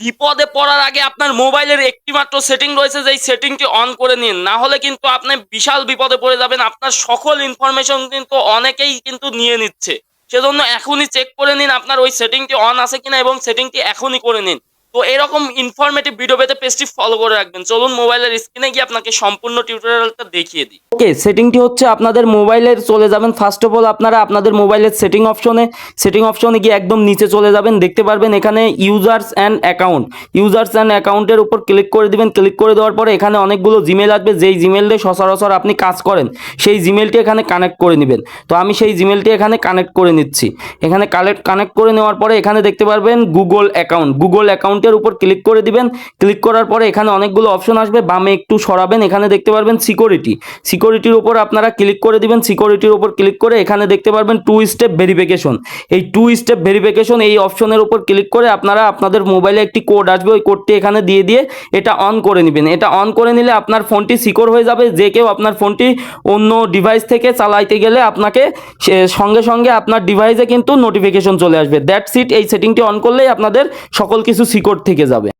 বিপদে পড়ার আগে আপনার মোবাইলের একটি মাত্র সেটিং রয়েছে, যেই সেটিংটি অন করে নিন। না হলে কিন্তু আপনি বিশাল বিপদে পড়ে যাবেন। আপনার সকল ইনফরমেশন কিন্তু অনেকেই কিন্তু নিয়ে নিচ্ছে। সেজন্য এখনই চেক করে নিন আপনার ওই সেটিংটি অন আছে কিনা এবং সেটিংটি এখনই করে নিন। তো এরকম ইনফরমেটিভ ভিডিও পেতে পেজটি ফলো করে রাখবেন। চলুন মোবাইলের স্ক্রিনে গিয়ে আপনাকে সম্পূর্ণ টিউটোরিয়ালটা দেখিয়ে দিই। ওকে, সেটিংটি হচ্ছে আপনাদের মোবাইলের চলে যাবেন। ফার্স্ট অফ অল আপনারা আপনাদের মোবাইলের সেটিং অপশনে গিয়ে একদম নিচে চলে যাবেন। দেখতে পারবেন এখানে ইউজার্স অ্যান্ড অ্যাকাউন্টের উপর ক্লিক করে দিবেন। ক্লিক করে দেওয়ার পরে এখানে অনেকগুলো জিমেল আসবে, যেই জিমেল দিয়ে সচরাচর আপনি কাজ করেন সেই জিমেলটি এখানে কানেক্ট করে নেবেন। তো আমি সেই জিমেলটি এখানে কানেক্ট করে নিচ্ছি। এখানে কানেক্ট করে নেওয়ার পরে এখানে দেখতে পারবেন গুগল অ্যাকাউন্টের উপর ক্লিক করে দিবেন। ক্লিক করার পরে এখানে অনেকগুলো অপশন আসবে, বামে একটু সরাবেন। এখানে দেখতে পারবেন সিকিউরিটির উপর আপনারা ক্লিক করে দিবেন। সিকিউরিটির উপর ক্লিক করে এখানে দেখতে পারবেন টু স্টেপ ভেরিফিকেশন। এই টু স্টেপ ভেরিফিকেশন এই অপশনের উপর ক্লিক করে আপনারা আপনাদের মোবাইলে একটি কোড আসবে, ওই কোডটি এখানে দিয়ে এটা অন করে নেবেন। এটা অন করে নিলে আপনার ফোনটি সিকিউর হয়ে যাবে। যে কেউ আপনার ফোনটি অন্য ডিভাইস থেকে চালাইতে গেলে আপনাকে সঙ্গে সঙ্গে আপনার ডিভাইসে কিন্তু নোটিফিকেশন চলে আসবে। That's it. এই সেটিংটি অন করলেই আপনাদের সকল কিছু সিকিউর থেকে যাবে।